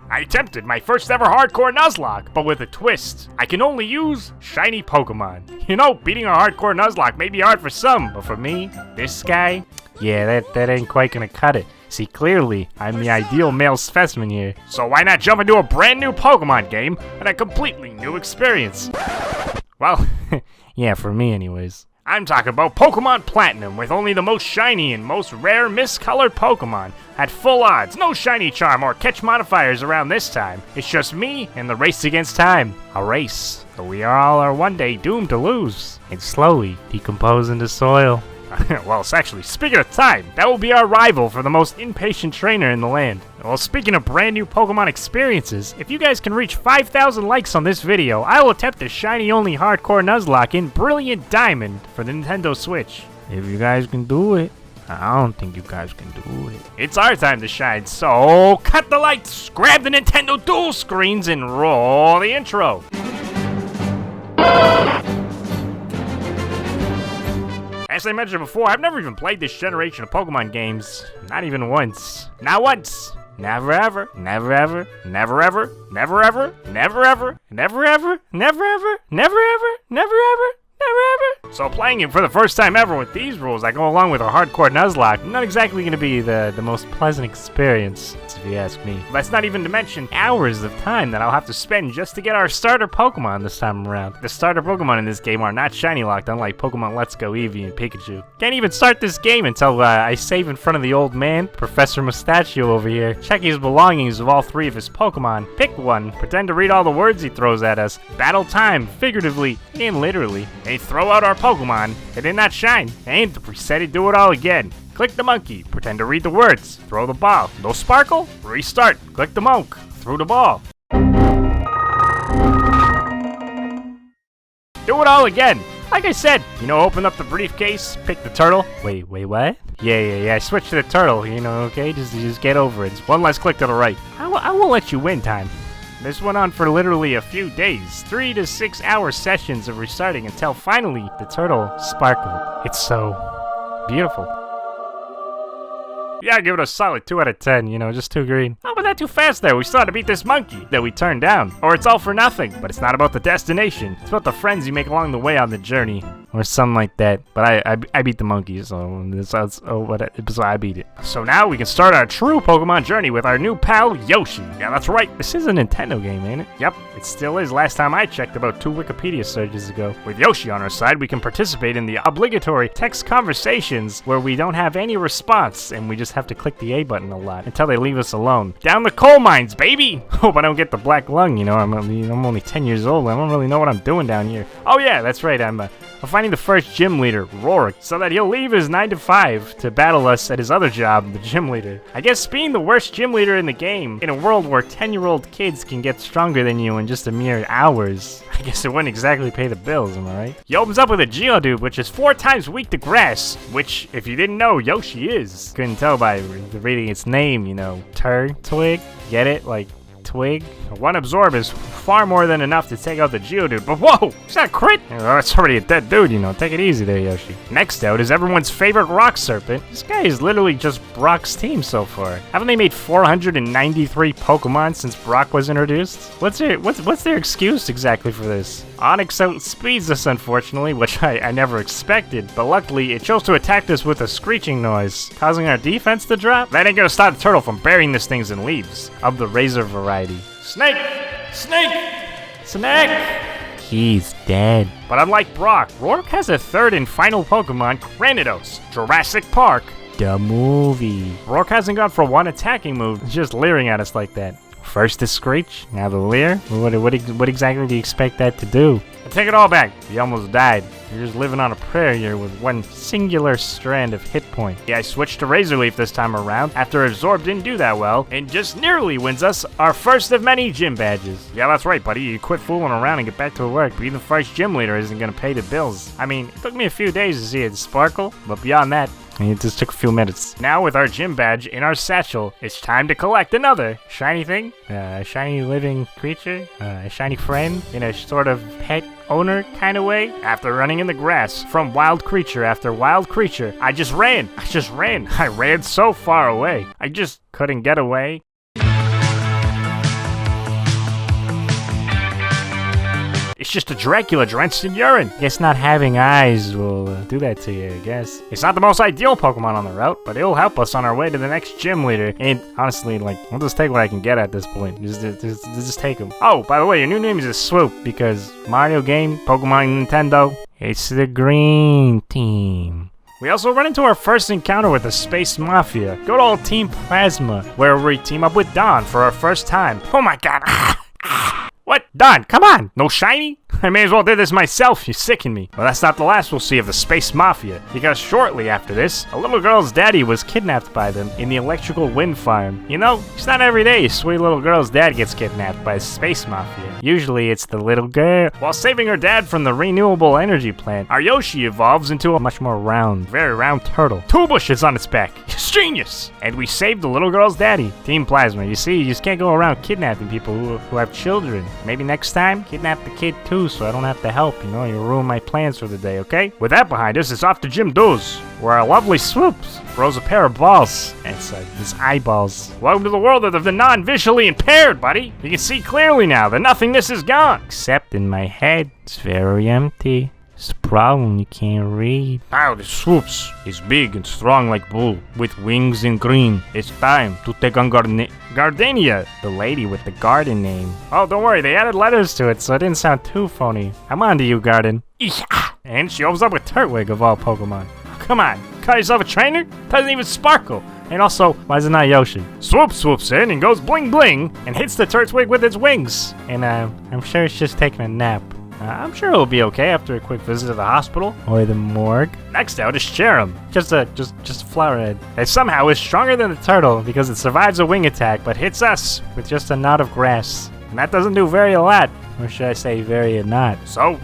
I attempted my first ever hardcore Nuzlocke, but with a twist. I can only use shiny Pokemon. You know, beating a hardcore Nuzlocke may be hard for some, but for me, this guy, yeah, that ain't quite gonna cut it. See, clearly, I'm the ideal male specimen here. So why not jump into a brand new Pokemon game and a completely new experience? Well, yeah, for me anyways. I'm talking about Pokemon Platinum, with only the most shiny and most rare miscolored Pokemon. At full odds, no shiny charm or catch modifiers around this time. It's just me and the race against time. A race that we all are one day doomed to lose and slowly decompose into soil. Well, actually, speaking of time, that will be our rival for the most impatient trainer in the land. Well, speaking of brand new Pokemon experiences, if you guys can reach 5,000 likes on this video, I will attempt a shiny-only hardcore Nuzlocke in Brilliant Diamond for the Nintendo Switch. If you guys can do it. I don't think you guys can do it. It's our time to shine, so cut the lights, grab the Nintendo dual screens, and roll the intro. As I mentioned before, I've never even played this generation of Pokemon games. Not even once. Not once. Never ever. Never ever. Never ever. Never ever. Never ever. Never ever. Never ever. Never ever. Never ever. Never ever. So playing it for the first time ever with these rules that go along with a hardcore Nuzlocke, not exactly going to be the most pleasant experience, if you ask me. That's not even to mention hours of time that I'll have to spend just to get our starter Pokemon this time around. The starter Pokemon in this game are not shiny locked, unlike Pokemon Let's Go Eevee and Pikachu. Can't even start this game until I save in front of the old man, Professor Mustachio over here, check his belongings of all three of his Pokemon, pick one, pretend to read all the words he throws at us, battle time, figuratively and literally, and throw out our Pokemon that did not shine, and to reset it, do it all again. Click the monkey, pretend to read the words, throw the ball, no sparkle, restart, click the monk, throw the ball. Do it all again. Like I said, you know, open up the briefcase, pick the turtle. Wait, what? Yeah, switch to the turtle, you know, okay? Just get over it. It's one less click to the right. I won't let you win time. This went on for literally a few days, 3 to 6 hour sessions of restarting until finally the turtle sparkled. It's so beautiful. Yeah, I give it a solid 2 out of 10, you know, just too green. Oh, but not too fast there. We still had to beat this monkey that we turned down. Or it's all for nothing, but it's not about the destination. It's about the friends you make along the way on the journey. Or something like that. But I beat the monkey, so I beat it. So now we can start our true Pokemon journey with our new pal, Yoshi. Yeah, that's right. This is a Nintendo game, ain't it? Yep, it still is. Last time I checked, about 2 Wikipedia searches ago. With Yoshi on our side, we can participate in the obligatory text conversations where we don't have any response, and we just have to click the A button a lot until they leave us alone. Down the coal mines, baby! Hope I don't get the black lung, you know. I'm only 10 years old. I don't really know what I'm doing down here. Oh yeah, that's right. I'm finding the first gym leader, Rorik, so that he'll leave his 9 to 5 to battle us at his other job, the gym leader. I guess being the worst gym leader in the game, in a world where 10-year-old kids can get stronger than you in just a mere hours, I guess it wouldn't exactly pay the bills, am I right? He opens up with a Geodude, which is 4 times weak to grass, which, if you didn't know, Yoshi is. Couldn't tell by reading its name, you know, Twig, get it? Like, twig. 1 absorb is far more than enough to take out the Geodude, but whoa! Is that a crit? Oh, it's already a dead dude, you know. Take it easy there, Yoshi. Next out is everyone's favorite Rock Serpent. This guy is literally just Brock's team so far. Haven't they made 493 Pokemon since Brock was introduced? What's their excuse exactly for this? Onix outspeeds us, unfortunately, which I never expected, but luckily it chose to attack us with a screeching noise, causing our defense to drop. That ain't gonna stop the turtle from burying these things in leaves of the razor variety. Snake! He's dead. But unlike Brock, Rorik has a third and final Pokemon, Granados, Jurassic Park, the movie. Rorik hasn't gone for 1 attacking move, just leering at us like that. First the Screech, now the Leer? What exactly do you expect that to do? I take it all back. He almost died. You're just living on a prayer here with 1 singular strand of hit point. Yeah, I switched to Razor Leaf this time around after Absorb didn't do that well and just nearly wins us our first of many gym badges. Yeah, that's right, buddy. You quit fooling around and get back to work. Being the first gym leader isn't gonna pay the bills. I mean, it took me a few days to see it sparkle, but beyond that, it just took a few minutes. Now with our gym badge in our satchel, it's time to collect another shiny thing, a shiny living creature, a shiny friend in a sort of pet owner kind of way. After running in the grass from wild creature after wild creature, I just ran. I ran so far away. I just couldn't get away. just a Dracula drenched in urine. Guess not having eyes will do that to you, I guess. It's not the most ideal Pokemon on the route, but it'll help us on our way to the next gym leader. And honestly, like, I'll just take what I can get at this point. Just take them. Oh, by the way, your new name is Swoop because Mario game, Pokemon Nintendo, it's the green team. We also run into our first encounter with the Space Mafia. Good old Team Plasma, where we team up with Don for our first time. Oh my god. What? Don, come on! No shiny? I may as well do this myself, you sicken me. Well, that's not the last we'll see of the Space Mafia, because shortly after this, a little girl's daddy was kidnapped by them in the electrical wind farm. You know, it's not every day a sweet little girl's dad gets kidnapped by the Space Mafia. Usually it's the little girl. While saving her dad from the renewable energy plant, our Yoshi evolves into a much more round, very round turtle. 2 bushes on its back. It's genius! And we saved the little girl's daddy. Team Plasma, you see, you just can't go around kidnapping people who have children. Maybe next time, kidnap the kid too, so I don't have to help, you know, you ruin my plans for the day, okay? With that behind us, it's off to Gym Doos, where our lovely Swoops throws a pair of balls, and it's his eyeballs. Welcome to the world of the non-visually impaired, buddy. You can see clearly now, the nothingness is gone. Except in my head, it's very empty. It's a problem, you can't read. Now the Swoops is big and strong like bull, with wings in green. It's time to take on Gardenia, the lady with the garden name. Oh, don't worry, they added letters to it, so it didn't sound too phony. I'm on to you, Garden. And she opens up with Turtwig of all Pokemon. Come on, call yourself a trainer? Doesn't even sparkle. And also, why is it not Yoshi? Swoop swoops in and goes bling bling and hits the Turtwig with its wings. And I'm sure it's just taking a nap. I'm sure it'll be okay after a quick visit to the hospital or the morgue. Next out is Cherim, just a flower head. It somehow is stronger than the turtle because it survives a wing attack but hits us with just a knot of grass. And that doesn't do very a lot, or should I say very a knot. So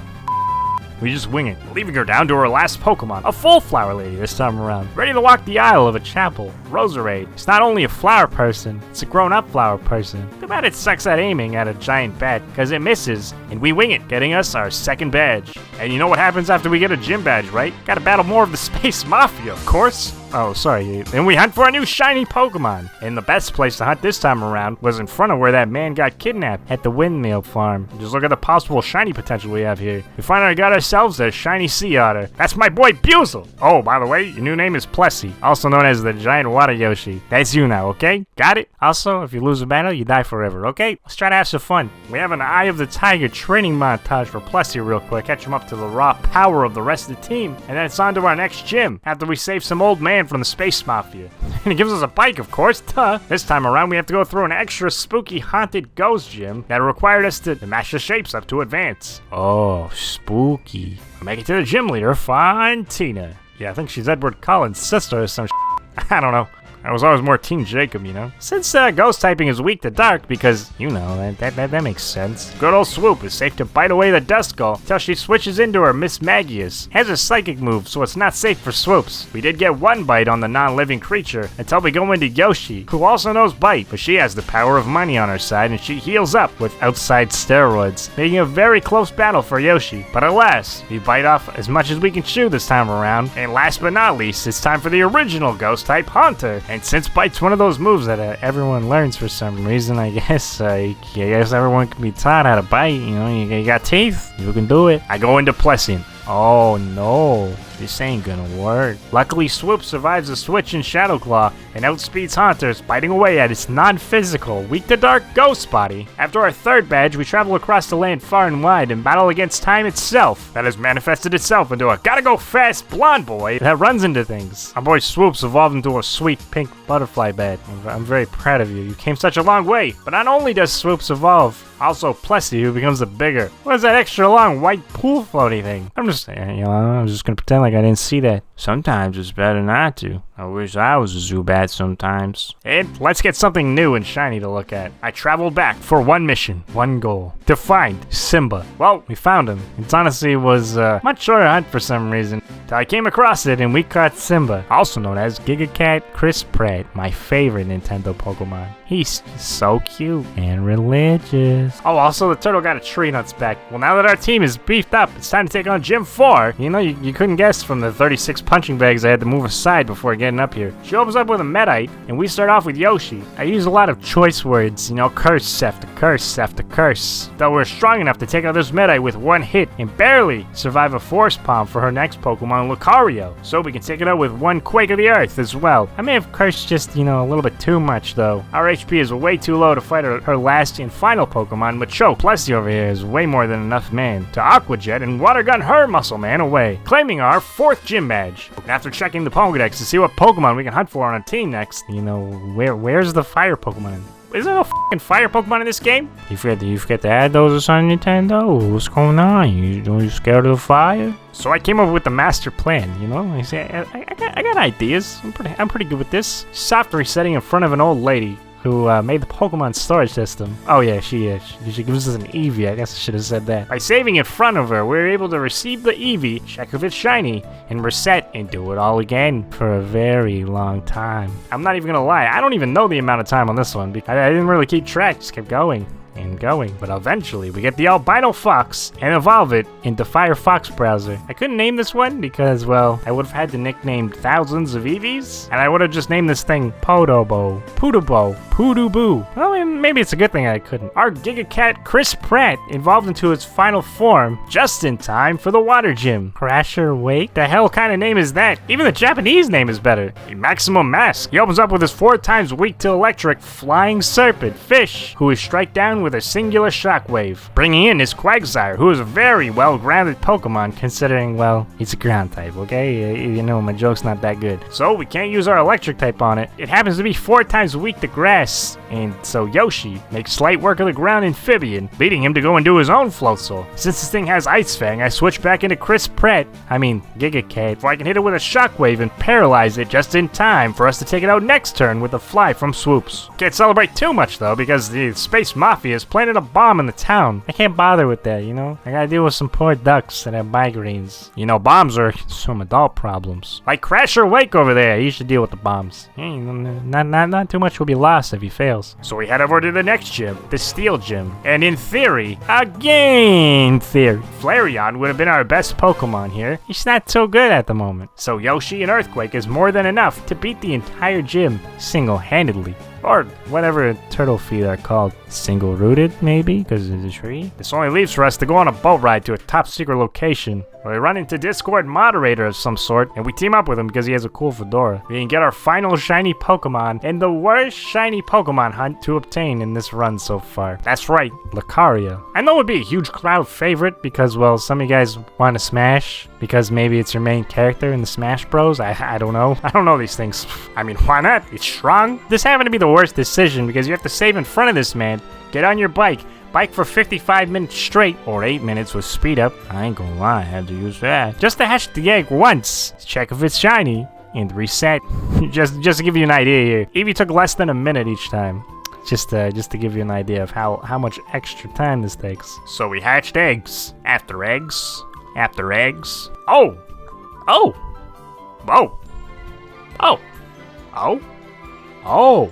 we just wing it, leaving her down to her last Pokemon, a full flower lady this time around, ready to walk the aisle of a chapel. Roserade. It's not only a flower person, it's a grown-up flower person. Too bad it sucks at aiming at a giant bat, because it misses, and we wing it, getting us our second badge. And you know what happens after we get a gym badge, right? Gotta battle more of the Space Mafia, of course. Oh, sorry. Then we hunt for a new shiny Pokemon. And the best place to hunt this time around was in front of where that man got kidnapped at the windmill farm. Just look at the possible shiny potential we have here. We finally got ourselves a shiny sea otter. That's my boy Buzel. Oh, by the way, your new name is Plessy, also known as the giant water Yoshi. That's you now, okay? Got it? Also, if you lose a battle, you die forever, okay? Let's try to have some fun. We have an Eye of the Tiger training montage for Plessy real quick. Catch him up to the raw power of the rest of the team. And then it's on to our next gym after we save some old man from the Space Mafia. And he gives us a bike, of course, duh. This time around, we have to go through an extra spooky haunted ghost gym that required us to match the shapes up to advance. Oh, spooky. Make it to the gym leader, Fontina. Yeah, I think she's Edward Cullen's sister or some I don't know. I was always more Team Jacob, you know? Since ghost typing is weak to dark because, you know, that makes sense. Good old Swoop is safe to bite away the Dust Skull until she switches into her Miss Magius. Has a psychic move, so it's not safe for Swoops. We did get one bite on the non-living creature until we go into Yoshi, who also knows bite, but she has the power of money on her side and she heals up with outside steroids, making a very close battle for Yoshi. But alas, we bite off as much as we can chew this time around. And last but not least, it's time for the original ghost type, Haunter. And since bite's one of those moves that everyone learns for some reason, I guess everyone can be taught how to bite. You know, you got teeth, you can do it. I go into Plessy. Oh no, this ain't gonna work. Luckily, Swoop survives a switch in Shadow Claw and outspeeds Haunters, biting away at its non-physical, weak-to-dark ghost body. After our third badge, we travel across the land far and wide and battle against time itself that has manifested itself into a gotta-go-fast blonde boy that runs into things. Our boy Swoop's evolved into a sweet pink butterfly bat. I'm very proud of you. You came such a long way. But not only does Swoops evolve, also Plessy, who becomes a bigger. What is that extra long white pool floaty thing? I'm just gonna pretend like I didn't see that. Sometimes it's better not to. I wish I was a Zubat sometimes. And let's get something new and shiny to look at. I traveled back for one mission, one goal. To find Simba. Well, we found him. It honestly was a much shorter hunt for some reason. Till I came across it and we caught Simba, also known as Gigacat Chris Pratt, my favorite Nintendo Pokemon. He's so cute and religious. Oh, also the turtle got a tree on its back. Well, now that our team is beefed up, it's time to take on Gym 4. You know, you couldn't guess from the 36 punching bags I had to move aside before getting getting up here. She opens up with a Medite, and we start off with Yoshi. I use a lot of choice words, you know, curse after curse after curse. Though we're strong enough to take out this Medite with one hit and barely survive a Force Palm for her next Pokemon, Lucario. So we can take it out with one Quake of the Earth as well. I may have cursed just, you know, a little bit too much though. Our HP is way too low to fight her last and final Pokemon, Machoke. Plessy over here is way more than enough man to Aqua Jet and Water Gun her Muscle Man away, claiming our 4th gym badge. And after checking the Pokédex to see what Pokemon we can hunt for on a team next, you know, where's the fire Pokemon? Is there no f***ing fire Pokemon in this game? You forget to add those on Nintendo? What's going on? You scared of the fire? So I came up with the master plan, you know? I got ideas. I'm pretty good with this. Soft resetting in front of an old lady who made the Pokemon storage system. Oh yeah, she gives us an Eevee. I guess I should have said that. By saving in front of her, we were able to receive the Eevee, check if it's shiny, and reset and do it all again for a very long time. I'm not even gonna lie, I don't even know the amount of time on this one because I didn't really keep track, just kept going and going. But eventually we get the albino fox and evolve it into Firefox browser. I couldn't name this one because, well, I would have had to nickname thousands of Eevees, and I would have just named this thing Podobo, Pudobo, Poodoo-Boo. Well, maybe it's a good thing I couldn't. Our Giga Cat Chris Pratt evolved into its final form just in time for the water gym. Crasher Wake? The hell kind of name is that? Even the Japanese name is better. A Maximum Mask. He opens up with his 4 times weak to electric flying serpent fish, who is strike down with a singular shockwave, bringing in his Quagsire, who is a very well-grounded Pokemon considering, well, it's a ground type, okay? You know, my joke's not that good. So we can't use our electric type on it. It happens to be 4 times weak to grass, and so Yoshi makes slight work of the ground amphibian, leading him to go and do his own Floatzel. Since this thing has Ice Fang, I switch back into Giga Cat, so I can hit it with a shockwave and paralyze it just in time for us to take it out next turn with a fly from Swoops. Can't celebrate too much though, because the Space Mafia has planted a bomb in the town. I can't bother with that, you know? I gotta deal with some poor ducks that have migraines. You know, bombs are some adult problems. Like Crasher Wake over there, he should deal with the bombs. Hey, not too much will be lost if he fails. So we head over to the next gym, the Steel Gym. And in theory, Flareon would have been our best Pokemon here. He's not so good at the moment. So Yoshi and Earthquake is more than enough to beat the entire gym single-handedly. Or whatever turtle feet are called. Single-rooted, maybe, because it's a tree? This only leaves for us to go on a boat ride to a top-secret location, where we run into Discord moderator of some sort, and we team up with him because he has a cool fedora. We can get our final shiny Pokemon, and the worst shiny Pokemon hunt to obtain in this run so far. That's right, Lucario. I know it would be a huge crowd favorite because, well, some of you guys want to Smash, because maybe it's your main character in the Smash Bros. I don't know. I don't know these things. I mean, why not? It's strong. This happened to be the worst decision because you have to save in front of this man, get on your bike for 55 minutes straight, or 8 minutes with speed up. I ain't gonna lie, I had to use that. Just to hatch the egg once, check if it's shiny, and reset. just to give you an idea here. Eevee took less than a minute each time. Just to give you an idea of how much extra time this takes. So we hatched eggs. After eggs. After eggs. Oh! Oh! Oh! Oh! Oh! Oh!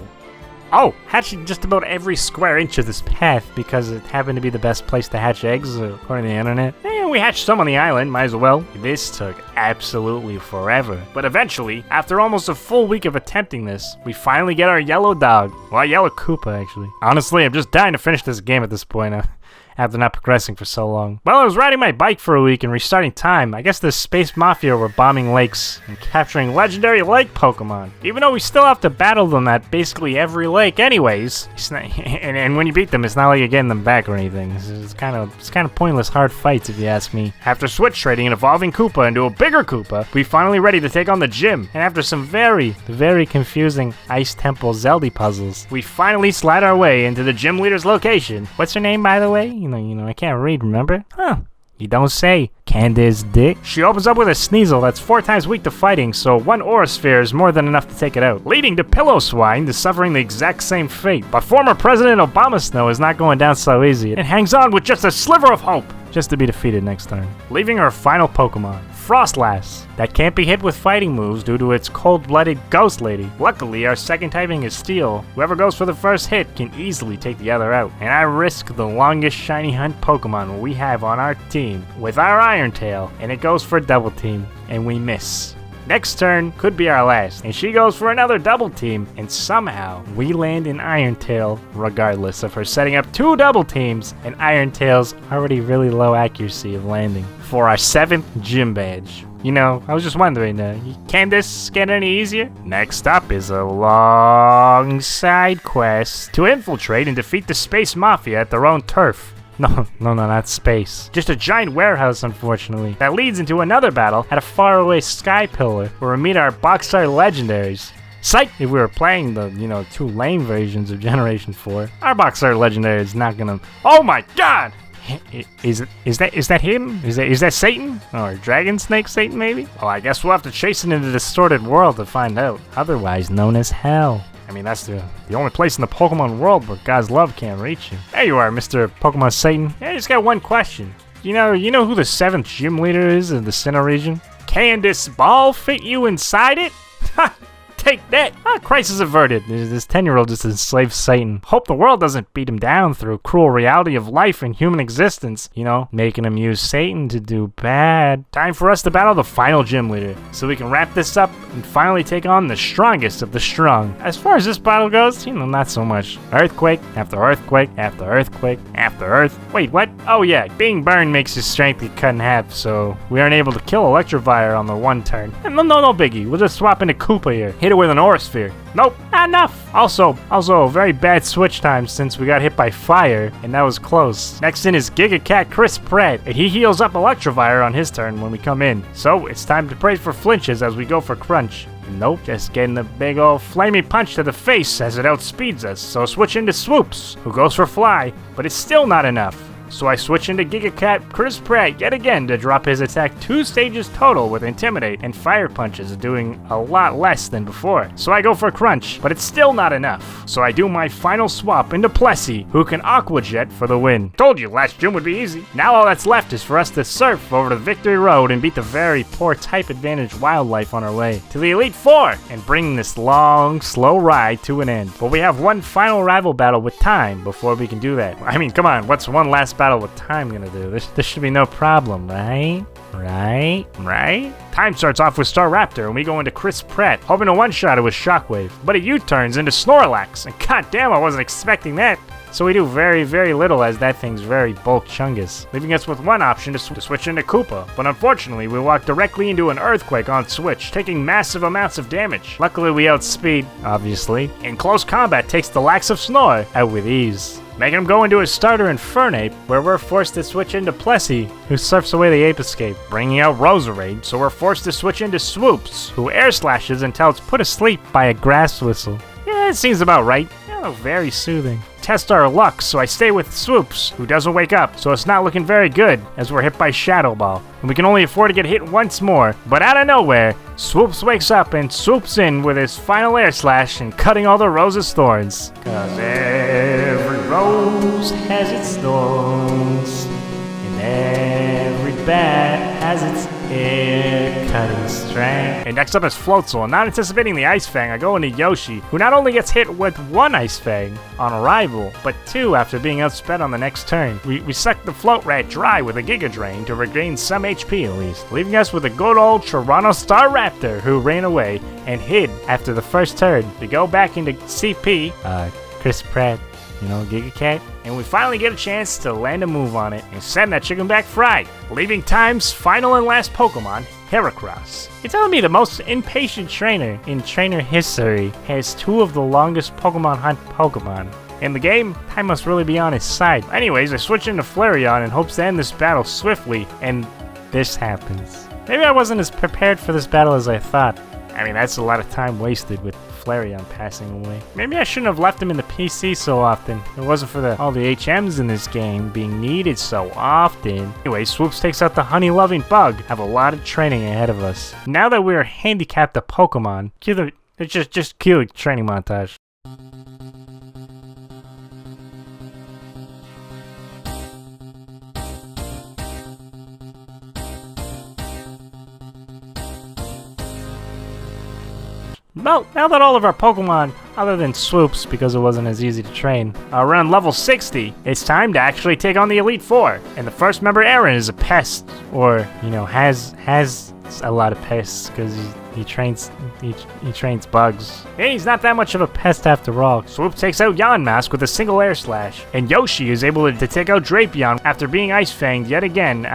Oh, hatching just about every square inch of this path because it happened to be the best place to hatch eggs according to the internet. And we hatched some on the island, might as well. This took absolutely forever. But eventually, after almost a full week of attempting this, we finally get our yellow dog. Well, yellow Koopa, actually. Honestly, I'm just dying to finish this game at this point. After not progressing for so long. Well, I was riding my bike for a week and restarting time. I guess the Space Mafia were bombing lakes and capturing legendary lake Pokemon. Even though we still have to battle them at basically every lake anyways. And when you beat them, it's not like you're getting them back or anything. It's kind of pointless hard fights if you ask me. After switch trading an evolving Koopa into a bigger Koopa, we finally ready to take on the gym. And after some very, very confusing Ice Temple Zelda puzzles, we finally slide our way into the gym leader's location. What's her name, by the way? You know, I can't read, remember? Huh. You don't say. Candace Dick. She opens up with a Sneasel that's 4 times weak to fighting, so 1 Aura Sphere is more than enough to take it out, leading to Pillow-Swine to suffering the exact same fate. But former President Obama Snow is not going down so easy, and hangs on with just a sliver of hope, just to be defeated next turn. Leaving our final Pokemon, Frostlass, that can't be hit with fighting moves due to its cold-blooded Ghost Lady. Luckily, our second typing is Steel. Whoever goes for the first hit can easily take the other out, and I risk the longest shiny hunt Pokemon we have on our team with our Iron Tail, and it goes for Double Team, and we miss. Next turn could be our last, and she goes for another double team, and somehow we land in Iron Tail regardless of her setting up 2 double teams, and Iron Tail's already really low accuracy of landing for our 7th gym badge. You know, I was just wondering, can this get any easier? Next up is a long side quest to infiltrate and defeat the Space Mafia at their own turf. No, not space. Just a giant warehouse, unfortunately, that leads into another battle at a faraway sky pillar where we meet our box art legendaries. Psych! If we were playing the, 2 lame versions of Generation 4, our box art legendary is not gonna... Oh my god! Is that him? Is that Satan? Or Dragon Snake Satan, maybe? Well, I guess we'll have to chase it into the distorted world to find out. Otherwise known as hell. I mean, that's the only place in the Pokemon world where God's love can't reach you. There you are, Mr. Pokemon Satan. I just got one question. You know who the 7th gym leader is in the Sinnoh region? Can this ball fit you inside it? Ha! Take that! Crisis averted. This 10-year-old just enslaved Satan. Hope the world doesn't beat him down through cruel reality of life and human existence. Making him use Satan to do bad. Time for us to battle the final gym leader, so we can wrap this up and finally take on the strongest of the strong. As far as this battle goes, not so much. Earthquake after earthquake after earthquake after earth. Wait, what? Oh yeah, being burned makes his strength get cut in half, so we aren't able to kill Electivire on the one turn. No biggie. We'll just swap into Koopa here. Hit it with an Aura Sphere. Nope, not enough. Also, a very bad switch time since we got hit by fire, and that was close. Next in is Giga Cat Chris Pratt, and he heals up Electivire on his turn when we come in. So it's time to pray for flinches as we go for Crunch. Nope, just getting a big ol' flamey punch to the face as it outspeeds us. So switch into Swoops, who goes for Fly, but it's still not enough. So I switch into Giga Cat Chris Pratt yet again to drop his attack 2 stages total with Intimidate and Fire Punches, doing a lot less than before. So I go for Crunch, but it's still not enough. So I do my final swap into Plessy, who can Aqua Jet for the win. Told you last gym would be easy. Now all that's left is for us to surf over to Victory Road and beat the very poor type advantage wildlife on our way to the Elite Four and bring this long, slow ride to an end. But we have one final rival battle with time before we can do that. I mean, come on, what's one last battle with time gonna do? This should be no problem, right? Right? Time starts off with Staraptor, and we go into Chris Pratt, hoping to one-shot it with Shockwave, but it U-turns into Snorlax, and goddamn, I wasn't expecting that. So we do very, very little as that thing's very bulk chungus, leaving us with one option to switch into Koopa. But unfortunately, we walk directly into an Earthquake on switch, taking massive amounts of damage. Luckily, we outspeed, obviously, and close combat takes the Lax of Snore out with ease, making him go into his starter Infernape, where we're forced to switch into Plessy, who surfs away the Ape Escape, bringing out Roserade, so we're forced to switch into Swoops, who air slashes until it's put asleep by a grass whistle. Yeah, it seems about right. Very soothing. Test our luck, so I stay with Swoops, who doesn't wake up, so it's not looking very good as we're hit by Shadow Ball, and we can only afford to get hit once more. But out of nowhere, Swoops wakes up and swoops in with his final air slash and cutting all the rose's thorns. 'Cause every rose has its thorns, and every bat has its hair-cutting strength. And next up is Floatzel, and not anticipating the Ice Fang, I go into Yoshi, who not only gets hit with 1 Ice Fang on arrival, but 2 after being outsped on the next turn. We suck the Float Rat dry with a Giga Drain to regain some HP at least, leaving us with a good old Toronto Staraptor, who ran away and hid after the first turn. We go back into CP, Chris Pratt, Giga Cat, and we finally get a chance to land a move on it and send that chicken back fried, leaving Time's final and last Pokemon, Heracross. You're telling me the most impatient trainer in trainer history has 2 of the longest Pokemon Hunt Pokemon in the game? Time must really be on his side. Anyways, I switch into Flareon in hopes to end this battle swiftly, and this happens. Maybe I wasn't as prepared for this battle as I thought. I mean, that's a lot of time wasted with Flareon passing away. Maybe I shouldn't have left him in the PC so often. If it wasn't for all the HMs in this game being needed so often. Anyway, Swoops takes out the honey-loving bug. Have a lot of training ahead of us. Now that we're handicapped to Pokemon, just cue the training montage. Well, now that all of our Pokemon, other than Swoops because it wasn't as easy to train, are around level 60, it's time to actually take on the Elite Four. And the first member, Aaron, is a pest, or, has a lot of pests because he trains bugs. And he's not that much of a pest after all. Swoop takes out Yonmask with a single air slash. And Yoshi is able to take out Drapion after being Ice Fanged yet again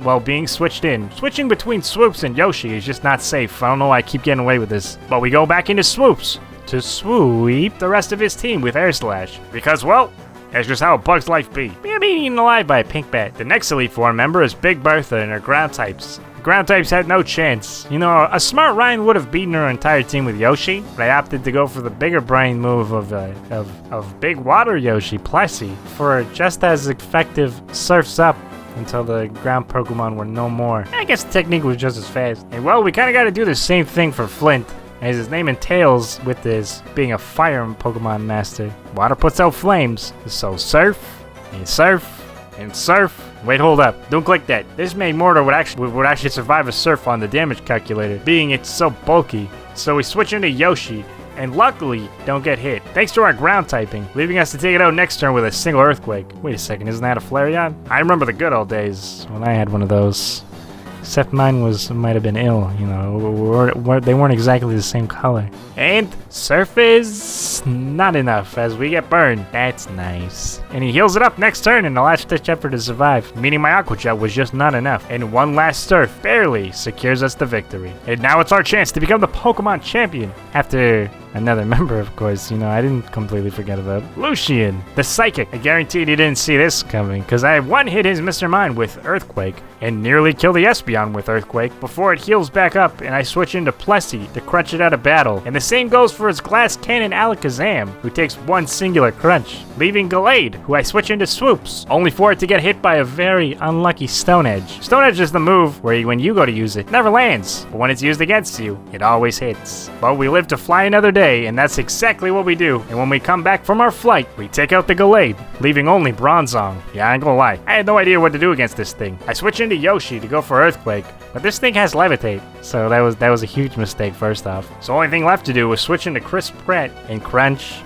while being switched in. Switching between Swoops and Yoshi is just not safe. I don't know why I keep getting away with this. But we go back into Swoops to sweep the rest of his team with air slash. Because, well, that's just how a bug's life be. Being eaten alive by a pink bat. The next Elite Four member is Big Bertha and her ground types. Ground types had no chance. You know, a smart Ryan would have beaten her entire team with Yoshi, but I opted to go for the bigger brain move of Big Water Yoshi, Plessy, for just as effective Surf's Up until the ground Pokemon were no more. I guess the technique was just as fast. And well, we kind of got to do the same thing for Flint, as his name entails with this being a fire Pokemon master. Water puts out flames, so surf, and surf, and surf. Wait, hold up. Don't click that. This made Mortar would actually survive a surf on the damage calculator, being it's so bulky. So we switch into Yoshi, and luckily don't get hit, thanks to our ground typing, leaving us to take it out next turn with a single Earthquake. Wait a second, isn't that a Flareon? I remember the good old days when I had one of those. Except mine might have been ill, you know, they weren't exactly the same color. And surf is not enough as we get burned. That's nice. And he heals it up next turn in the last ditch effort to survive, meaning my Aqua Jet was just not enough. And one last surf barely secures us the victory. And now it's our chance to become the Pokemon champion. After another member, of course, you know, I didn't completely forget about Lucian, the Psychic. I guaranteed he didn't see this coming, because I one-hit his Mr. Mime with Earthquake, and nearly killed the Espeon with Earthquake before it heals back up, and I switch into Plessy to crunch it out of battle. And the same goes for his Glass Cannon Alakazam, who takes one singular crunch, leaving Gallade, who I switch into Swoops, only for it to get hit by a very unlucky Stone Edge. Stone Edge is the move where when you go to use it, it never lands, but when it's used against you, it always hits. But we live to fly another day, and that's exactly what we do. And when we come back from our flight, we take out the Gallade, leaving only Bronzong. Yeah, I ain't gonna lie, I had no idea what to do against this thing. I switch into Yoshi to go for Earthquake, but this thing has Levitate, so that was a huge mistake first off. So the only thing left to do was switch into Chris Pratt and crunch,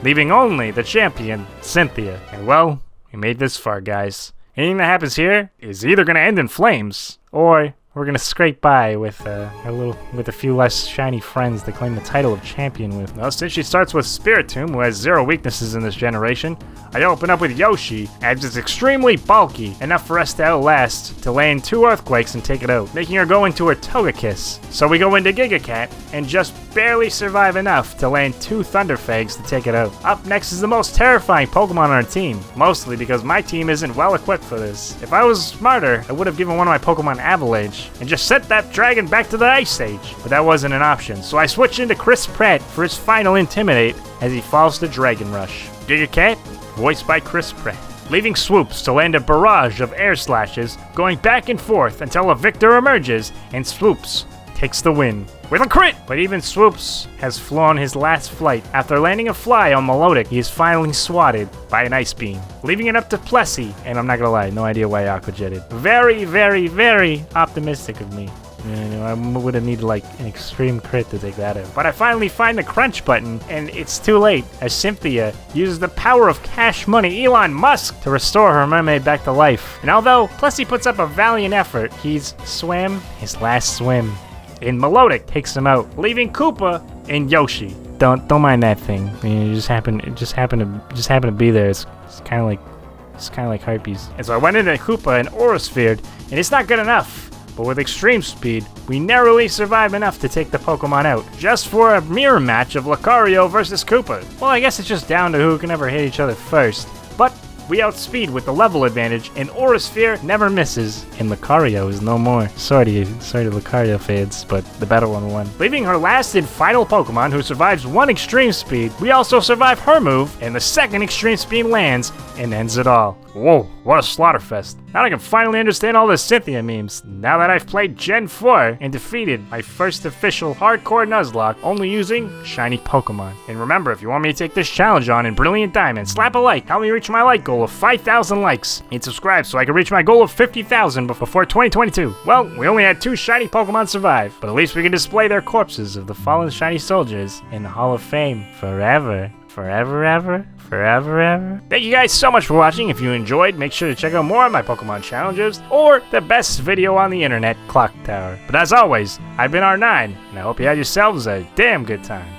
leaving only the champion, Cynthia. And well, we made this far, guys. Anything that happens here is either gonna end in flames, or we're gonna scrape by with a few less shiny friends to claim the title of champion with. Well, since she starts with Spiritomb, who has 0 weaknesses in this generation, I open up with Yoshi, as it's extremely bulky, enough for us to outlast, to land 2 Earthquakes and take it out, making her go into her Togekiss. So we go into Gigacat, and just barely survive enough to land 2 Thunderfangs to take it out. Up next is the most terrifying Pokemon on our team, mostly because my team isn't well equipped for this. If I was smarter, I would have given one of my Pokemon Avalanche, and just sent that dragon back to the Ice Age. But that wasn't an option, so I switched into Chris Pratt for his final Intimidate as he falls to Dragon Rush. Gigacat, voiced by Chris Pratt, leaving Swoops to land a barrage of air slashes, going back and forth until a victor emerges, and Swoops takes the win with a crit! But even Swoops has flown his last flight. After landing a fly on Melodic, he is finally swatted by an Ice Beam, leaving it up to Plessy, and I'm not gonna lie, no idea why I Aqua Jetted. Very, very, very optimistic of me. You know, I would have needed like an extreme crit to take that out. But I finally find the crunch button, and it's too late, as Cynthia uses the power of Cash Money Elon Musk to restore her mermaid back to life. And although Plessy puts up a valiant effort, he's swam his last swim, and Melodic takes him out, leaving Koopa and Yoshi. Don't mind that thing. I mean, it just happened to be there. It's kind of like harpies. And so I went into Koopa and Aura Sphered, and it's not good enough. But with extreme speed, we narrowly survive enough to take the Pokemon out, just for a mirror match of Lucario versus Koopa. Well, I guess it's just down to who can ever hit each other first. But we outspeed with the level advantage, and Aura Sphere never misses, and Lucario is no more. Sorry to Lucario fans, but the better one won. Leaving her last and final Pokemon, who survives 1 extreme speed, we also survive her move, and the 2nd extreme speed lands and ends it all. Whoa, what a slaughterfest. Now I can finally understand all the Cynthia memes, now that I've played Gen 4 and defeated my first official Hardcore Nuzlocke only using shiny Pokemon. And remember, if you want me to take this challenge on in Brilliant Diamond, slap a like, help me reach my like goal of 5,000 likes, and subscribe so I can reach my goal of 50,000 before 2022. Well, we only had 2 shiny Pokemon survive, but at least we can display their corpses of the fallen shiny soldiers in the Hall of Fame forever. Forever, ever? Forever, ever? Thank you guys so much for watching. If you enjoyed, make sure to check out more of my Pokemon challenges or the best video on the internet, Clock Tower. But as always, I've been R9, and I hope you had yourselves a damn good time.